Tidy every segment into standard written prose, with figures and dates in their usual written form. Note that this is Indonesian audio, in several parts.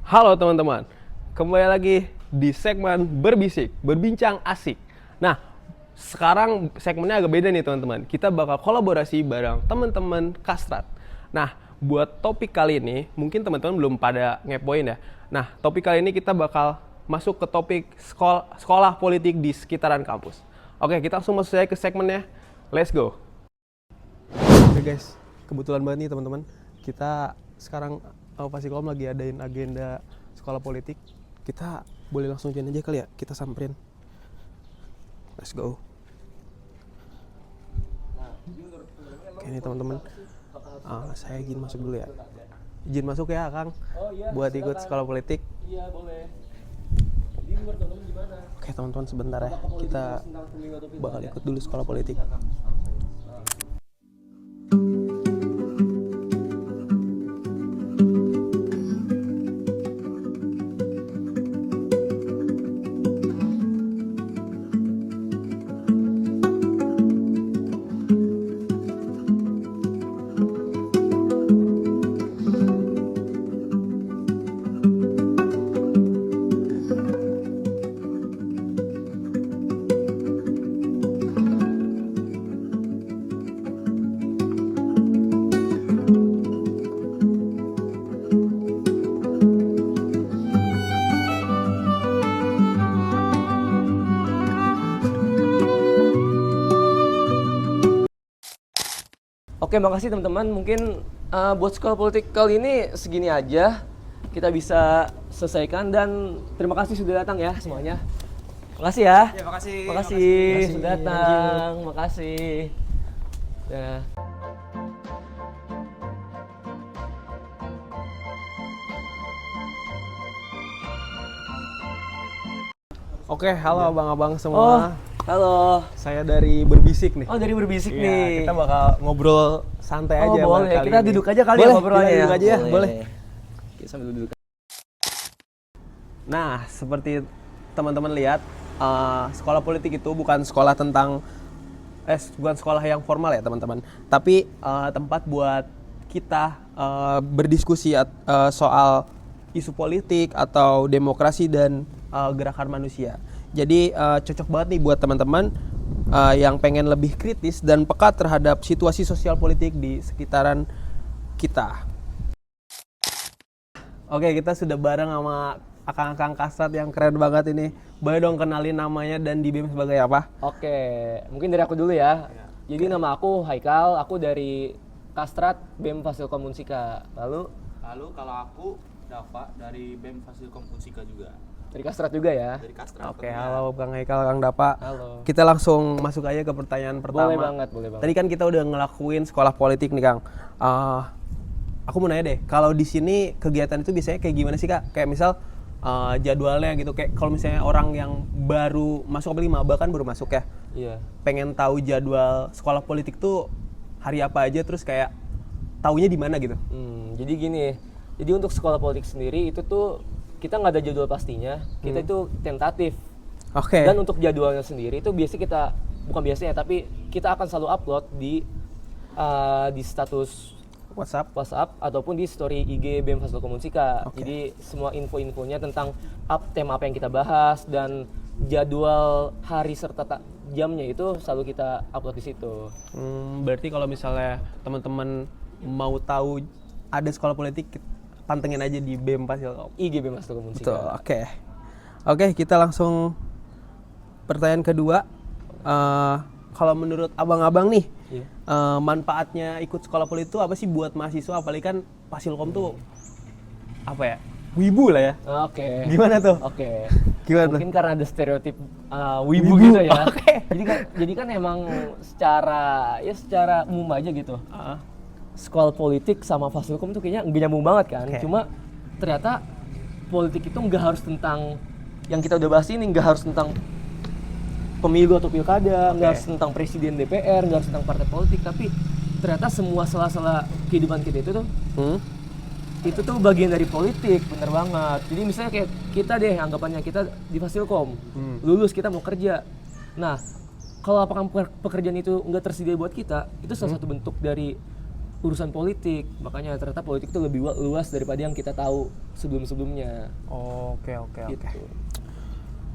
Halo teman-teman, kembali lagi di segmen Berbisik, Berbincang Asik. Nah, sekarang segmennya agak beda nih teman-teman. Kita bakal kolaborasi bareng teman-teman Kastrat. Nah, buat topik kali ini, mungkin teman-teman belum pada ngepoin ya. Nah, topik kali ini kita bakal masuk ke topik sekolah politik di sekitaran kampus. Oke, kita langsung masuk saja ke segmennya. Let's go. Oke guys, kebetulan banget nih teman-teman. Kita sekarang Fasilkom lagi adain agenda sekolah politik. Kita boleh langsung jalan aja kali ya, kita samperin. Let's go. Oke nih teman-teman, saya izin masuk dulu ya. Izin masuk ya Kang, buat ikut sekolah politik. Iya boleh. Oke teman-teman, sebentar ya, kita bakal ikut dulu sekolah politik. Oke, makasih teman-teman. Mungkin buat sekolah politik kali ini segini aja. Kita bisa selesaikan dan terima kasih sudah datang ya semuanya. Makasih ya. Ya, makasih. Makasih sudah datang. Makasih. Ya. Oke, halo abang-abang Oh, semua. halo. Saya dari Berbisik nih. Oh, dari Berbisik Iya, nih. kita bakal ngobrol santai aja. Oh, boleh. kali Kita ini. duduk aja kali Boleh, ya ngobrolnya kita ya. duduk aja ya, boleh. Kita sambil duduk. Nah, seperti teman-teman lihat, sekolah politik itu bukan sekolah bukan sekolah yang formal ya teman-teman. Tapi tempat buat kita berdiskusi soal isu politik atau demokrasi dan gerakan manusia. Jadi cocok banget nih buat teman-teman yang pengen lebih kritis dan peka terhadap situasi sosial politik di sekitaran kita. Oke, kita sudah bareng sama akang-akang Kastrat yang keren banget ini. Boleh dong kenalin namanya dan di BEM sebagai apa? Oke, mungkin dari aku dulu ya. Jadi nama aku Haikal, aku dari Kastrat BEM Fasilkom Unsika. Lalu Kalau aku Dava dari BEM Fasilkom Unsika juga. dari Kastrat juga ya. Dari Kastrat. Oke, halo Kang Haikal, Kang Dapa. Halo. Kita langsung masuk aja ke pertanyaan pertama. Boleh banget, boleh banget. Tadi kan kita udah ngelakuin sekolah politik nih, Kang. Aku mau nanya deh, kalau di sini kegiatan itu biasanya kayak gimana sih, Kak? Kayak misal jadwalnya gitu, kayak kalau misalnya orang yang baru masuk apalagi maba kan baru masuk ya. Iya. Pengen tahu jadwal sekolah politik tuh hari apa aja, terus kayak taunya di mana gitu. Jadi gini, jadi untuk sekolah politik sendiri itu tuh kita nggak ada jadwal pastinya, kita itu tentatif. Oke. Dan untuk jadwalnya sendiri itu biasanya kita, bukan biasanya tapi kita akan selalu upload di status WhatsApp ataupun di story IG BEM Fasilkom Unsika. Oke. Jadi semua info-infonya tentang tema apa yang kita bahas dan jadwal hari serta jamnya itu selalu kita upload di situ. Berarti kalau misalnya teman-teman mau tahu ada sekolah politik, pantengin aja di BEM Fasilkom. IG BEM Fasilkom Unsika. Betul, oke. Oke, kita langsung pertanyaan kedua. Kalau menurut abang-abang nih, Iya. manfaatnya ikut sekolah politik itu apa sih buat mahasiswa? Apalagi kan Fasilkom tuh apa ya? Wibu lah ya. Oke. Gimana tuh? Oke. Gimana tuh? Mungkin karena ada stereotip wibu Wibu, gitu ya. oke. Jadi kan emang secara umum aja gitu. Sekolah politik sama Fasilkom tuh kayaknya nggak nyambung banget kan. Oke. Cuma ternyata politik itu nggak harus tentang yang kita udah bahas ini, nggak harus tentang pemilu atau pilkada, nggak harus tentang presiden DPR, nggak harus tentang partai politik, tapi ternyata semua sela-sela kehidupan kita itu tuh itu tuh bagian dari politik, bener banget. Jadi misalnya kayak kita deh, anggapannya kita di Fasilkom, lulus kita mau kerja. Nah, kalau lapangan pekerjaan itu nggak tersedia buat kita, itu salah satu bentuk dari urusan politik. Makanya ternyata politik itu lebih luas daripada yang kita tahu sebelum-sebelumnya. Oke. Gitu.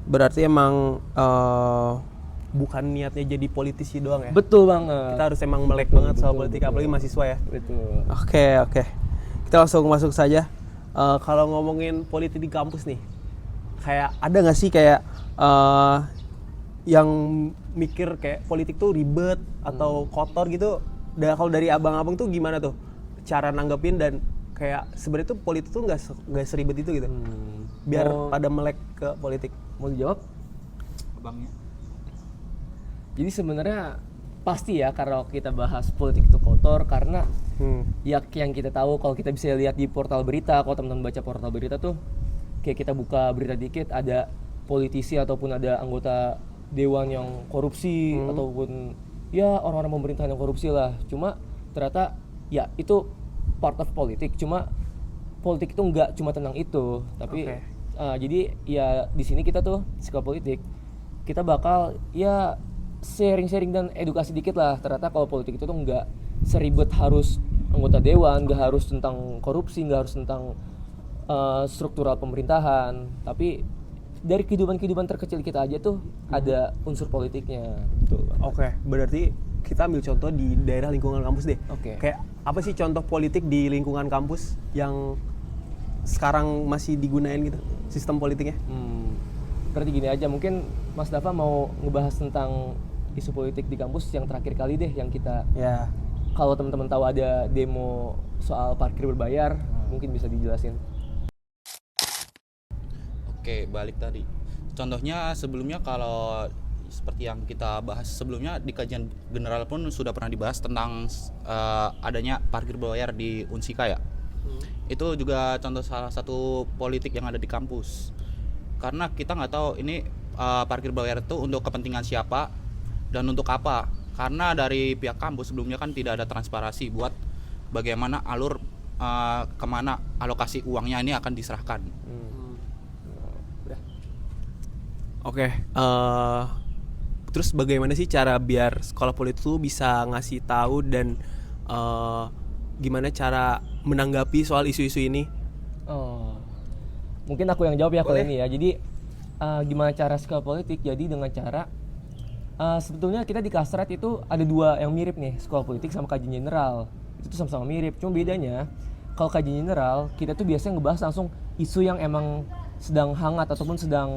Berarti emang bukan niatnya jadi politisi doang ya? Betul banget. Kita harus emang melek Betul, banget soal betul, politik, betul. apalagi mahasiswa ya. Betul. Oke. Kita langsung masuk saja. Kalau ngomongin politik di kampus nih, kayak ada nggak sih kayak yang mikir kayak politik tuh ribet atau kotor gitu? Kalau dari abang-abang tuh gimana tuh cara nanggepin dan kayak sebenarnya tuh politik tuh nggak seribet itu gitu? Biar pada melek ke politik. Mau dijawab? Abangnya. Jadi sebenarnya pasti ya kalau kita bahas politik itu kotor karena ya yang kita tahu kalau kita bisa lihat di portal berita, kalau teman-teman baca portal berita tuh kayak kita buka berita dikit ada politisi ataupun ada anggota dewan yang korupsi ataupun ya orang-orang pemerintahan yang korupsi lah. Cuma ternyata ya itu part of politik. Cuma politik itu nggak cuma tentang itu, tapi jadi ya di sini kita tuh sekolah politik kita bakal ya sharing-sharing dan edukasi dikit lah. Ternyata kalau politik itu tuh nggak seribet harus anggota dewan, nggak harus tentang korupsi, nggak harus tentang struktural pemerintahan, tapi dari kehidupan terkecil kita aja tuh ada unsur politiknya. Betul. Oke, berarti kita ambil contoh di daerah lingkungan kampus deh. Oke. Kayak apa sih contoh politik di lingkungan kampus yang sekarang masih digunain gitu sistem politiknya? Berarti gini aja, mungkin Mas Dava mau ngebahas tentang isu politik di kampus yang terakhir kali deh, yang kita Ya. kalau teman-teman tahu ada demo soal parkir berbayar, mungkin bisa dijelasin. Oke, balik tadi. Contohnya sebelumnya kalau seperti yang kita bahas sebelumnya di kajian general pun sudah pernah dibahas tentang adanya parkir berbayar di Unsika ya. Itu juga contoh salah satu politik yang ada di kampus. Karena kita nggak tahu ini parkir berbayar itu untuk kepentingan siapa dan untuk apa. Karena dari pihak kampus sebelumnya kan tidak ada transparansi buat bagaimana alur kemana alokasi uangnya ini akan diserahkan. Oke. Terus bagaimana sih cara biar sekolah politik tuh bisa ngasih tahu dan gimana cara menanggapi soal isu-isu ini? Mungkin aku yang jawab ya kali Boleh. ini ya. Jadi gimana cara sekolah politik? Jadi dengan cara sebetulnya kita di Kastrat itu ada dua yang mirip nih, sekolah politik sama kajian general. Itu tuh sama-sama mirip. Cuma bedanya kalau kajian general kita tuh biasanya ngebahas langsung isu yang emang sedang hangat ataupun sedang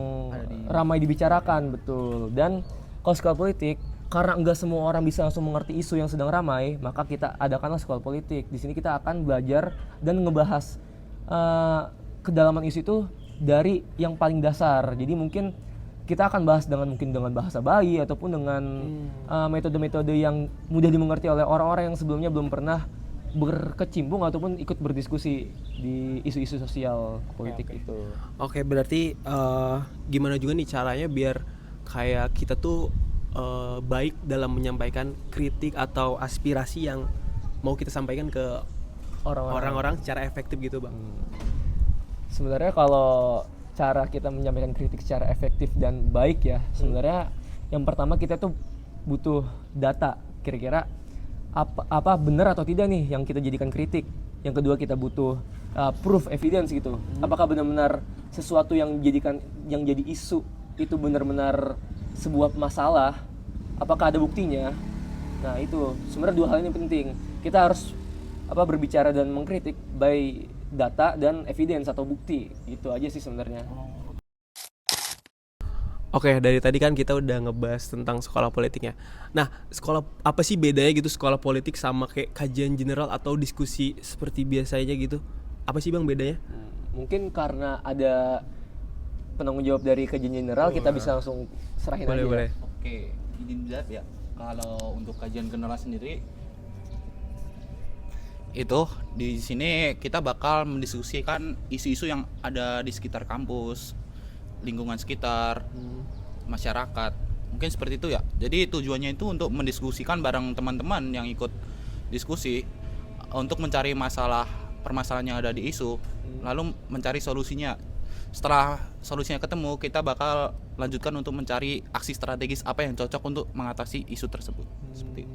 ramai dibicarakan, betul. Dan kalau sekolah politik karena enggak semua orang bisa langsung mengerti isu yang sedang ramai, maka kita adakanlah sekolah politik. Di sini kita akan belajar dan ngebahas kedalaman isu itu dari yang paling dasar. Jadi mungkin kita akan bahas dengan bahasa bayi ataupun dengan metode-metode yang mudah dimengerti oleh orang-orang yang sebelumnya belum pernah berkecimpung ataupun ikut berdiskusi di isu-isu sosial politik itu. Oke, berarti gimana juga nih caranya biar kayak kita tuh baik dalam menyampaikan kritik atau aspirasi yang mau kita sampaikan ke orang-orang secara efektif gitu, Bang. Sebenarnya kalau cara kita menyampaikan kritik secara efektif dan baik ya, sebenarnya yang pertama kita tuh butuh data. Kira-kira apa benar atau tidak nih yang kita jadikan kritik. Yang kedua kita butuh proof, evidence gitu. Apakah benar-benar sesuatu yang jadi isu itu benar-benar sebuah masalah? Apakah ada buktinya? Nah itu sebenarnya dua hal ini penting. Kita harus berbicara dan mengkritik by data dan evidence atau bukti. Itu aja sih sebenarnya. Oke, dari tadi kan kita udah ngebahas tentang sekolah politiknya. Nah, apa sih bedanya gitu sekolah politik sama kayak kajian general atau diskusi seperti biasanya gitu? Apa sih Bang bedanya? Mungkin karena ada penanggung jawab dari kajian general, kita bisa langsung serahin aja. Boleh. Oke, izin jawab ya. Kalau untuk kajian general sendiri itu di sini kita bakal mendiskusikan isu-isu yang ada di sekitar kampus, lingkungan sekitar, masyarakat. Mungkin seperti itu ya. Jadi tujuannya itu untuk mendiskusikan bareng teman-teman yang ikut diskusi untuk mencari permasalahan yang ada di isu, lalu mencari solusinya. Setelah solusinya ketemu, kita bakal lanjutkan untuk mencari aksi strategis apa yang cocok untuk mengatasi isu tersebut. Seperti itu.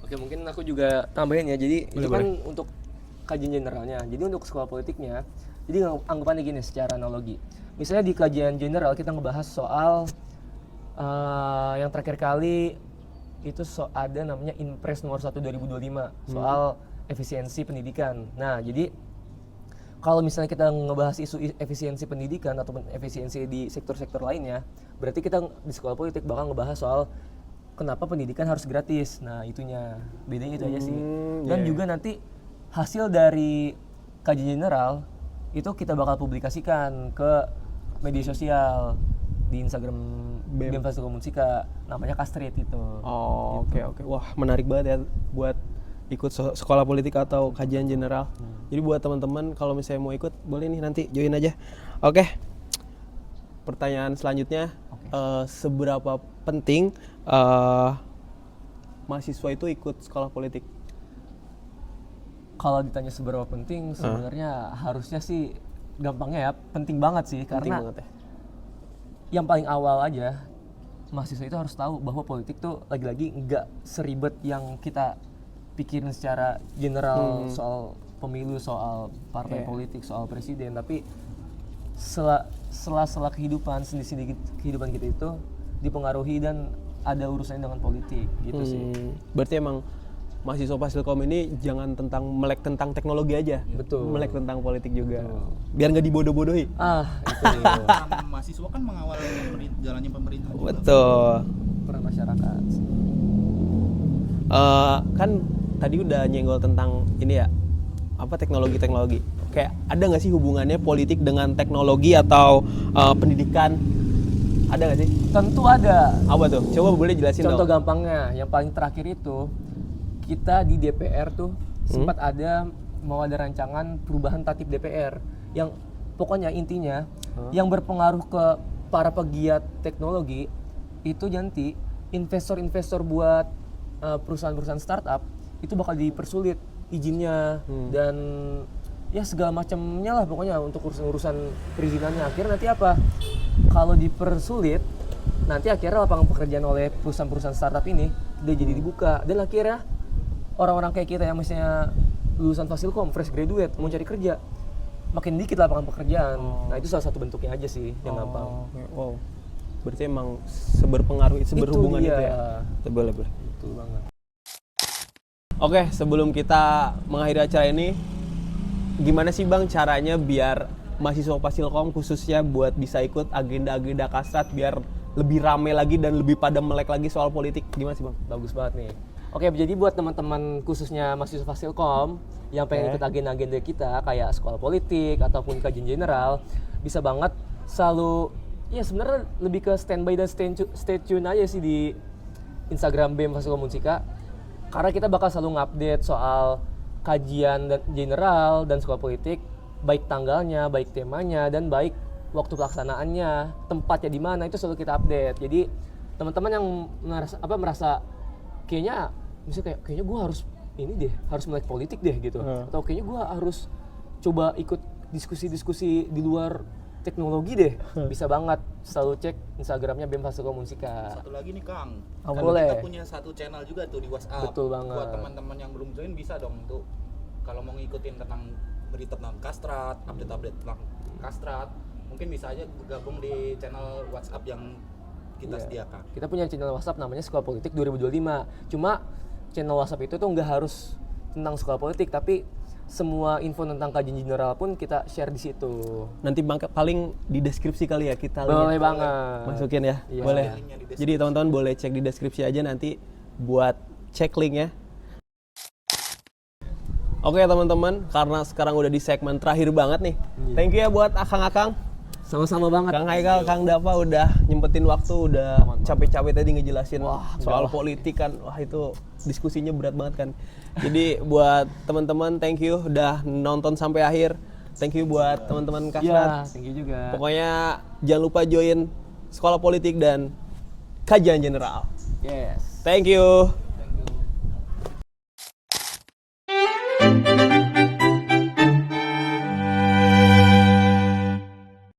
Oke, mungkin aku juga tambahin ya. Jadi Boleh, itu kan untuk kajian generalnya. Jadi untuk sekolah politiknya, jadi anggapannya gini secara analogi. Misalnya di kajian general kita ngebahas soal yang terakhir kali itu ada namanya Inpres nomor 1 2025 soal efisiensi pendidikan. Nah, jadi kalau misalnya kita ngebahas isu efisiensi pendidikan ataupun efisiensi di sektor-sektor lainnya, berarti kita di sekolah politik bakal ngebahas soal kenapa pendidikan harus gratis. Nah, itunya. Bedanya itu aja sih. Dan juga nanti hasil dari kajian general itu kita bakal publikasikan ke media sosial di Instagram BEM Fasilkom Unsika, namanya Kastrit itu. Oh, oke. Wah, menarik banget ya buat ikut sekolah politik atau kajian general. Jadi buat teman-teman kalau misalnya mau ikut, boleh nih nanti join aja. Oke. Pertanyaan selanjutnya, seberapa penting mahasiswa itu ikut sekolah politik? Kalau ditanya seberapa penting, sebenarnya harusnya sih gampangnya ya, penting banget sih. Penting Karena banget ya. yang paling awal aja, mahasiswa itu harus tahu bahwa politik tuh lagi-lagi nggak seribet yang kita pikirin secara general soal pemilu, soal partai politik, soal presiden. Tapi sela-sela kehidupan, sendi-sendi kehidupan kita itu dipengaruhi dan ada urusannya dengan politik gitu sih. Berarti emang mahasiswa Fasilkom ini jangan melek tentang teknologi aja, Betul. melek tentang politik juga, biar nggak dibodoh-bodohi. Itu Mahasiswa kan mengawal jalannya pemerintah juga. Betul. peran masyarakat. Kan tadi udah nyenggol tentang ini ya, apa teknologi. Kayak ada nggak sih hubungannya politik dengan teknologi atau pendidikan? Ada nggak sih? Tentu ada. Apa tuh? Coba boleh jelasin Contoh dong. gampangnya, yang paling terakhir itu kita di DPR tuh sempat mau ada rancangan perubahan tatip DPR yang pokoknya intinya yang berpengaruh ke para pegiat teknologi itu nanti investor-investor buat perusahaan-perusahaan startup itu bakal dipersulit izinnya dan ya segala macamnya lah pokoknya untuk urusan perizinannya. Akhirnya nanti apa? Kalau dipersulit nanti akhirnya lapangan pekerjaan oleh perusahaan-perusahaan startup ini udah jadi dibuka dan akhirnya orang-orang kayak kita yang misalnya lulusan Fasilkom, fresh graduate, mau cari kerja, makin dikit lapangan pekerjaan. Nah itu salah satu bentuknya aja sih yang gampang. Wow. Berarti emang seberhubungan itu ya. Boleh. Betul banget. Oke, sebelum kita mengakhiri acara ini, gimana sih Bang caranya biar mahasiswa Fasilkom khususnya buat bisa ikut agenda-agenda Kastrat biar lebih rame lagi dan lebih pada melek lagi soal politik? Gimana sih Bang? Bagus banget nih. Oke, jadi buat teman-teman khususnya mahasiswa Fasilkom yang pengen ikut agenda-agenda kita kayak sekolah politik ataupun kajian general, bisa banget selalu ya sebenarnya lebih ke standby dan stay tune aja sih di Instagram BEM Fasilkom Unsika. Karena kita bakal selalu ngupdate soal kajian dan general dan sekolah politik, baik tanggalnya, baik temanya, dan baik waktu pelaksanaannya, tempatnya di mana itu selalu kita update. Jadi teman-teman yang merasa kayaknya misalnya kayaknya gue harus melek politik deh gitu, atau kayaknya gue harus coba ikut diskusi-diskusi di luar teknologi deh, bisa banget selalu cek Instagramnya BEM Fasilkom Unsika. Satu lagi nih Kang, Boleh. kita punya satu channel juga tuh di WhatsApp. Betul banget. Buat teman-teman yang belum join bisa dong tuh kalau mau ngikutin tentang berita tentang Kastrat, update-update tentang Kastrat, mungkin bisa aja gabung di channel WhatsApp yang kita sediakan. Kita punya channel WhatsApp namanya Sekolah Politik 2025. Cuma channel WhatsApp itu tuh nggak harus tentang sekolah politik, tapi semua info tentang kajian general pun kita share di situ. Nanti paling di deskripsi kali ya kita Boleh lihat. banget. Masukin ya. Iya. Boleh. Linknya di deskripsi. Jadi teman-teman boleh cek di deskripsi aja nanti buat cek linknya. Oke teman-teman, karena sekarang udah di segmen terakhir banget nih. Thank you ya buat akang-akang. Sama-sama banget. Kang Haikal, Kang Dapa udah nyempetin waktu, udah capek-capek tadi ngejelasin soal politik kan. Wah itu diskusinya berat banget kan. Jadi buat teman-teman thank you udah nonton sampai akhir. Thank you buat teman-teman Kastrat. Thank you juga. Pokoknya jangan lupa join sekolah politik dan kajian general. Yes. Thank you.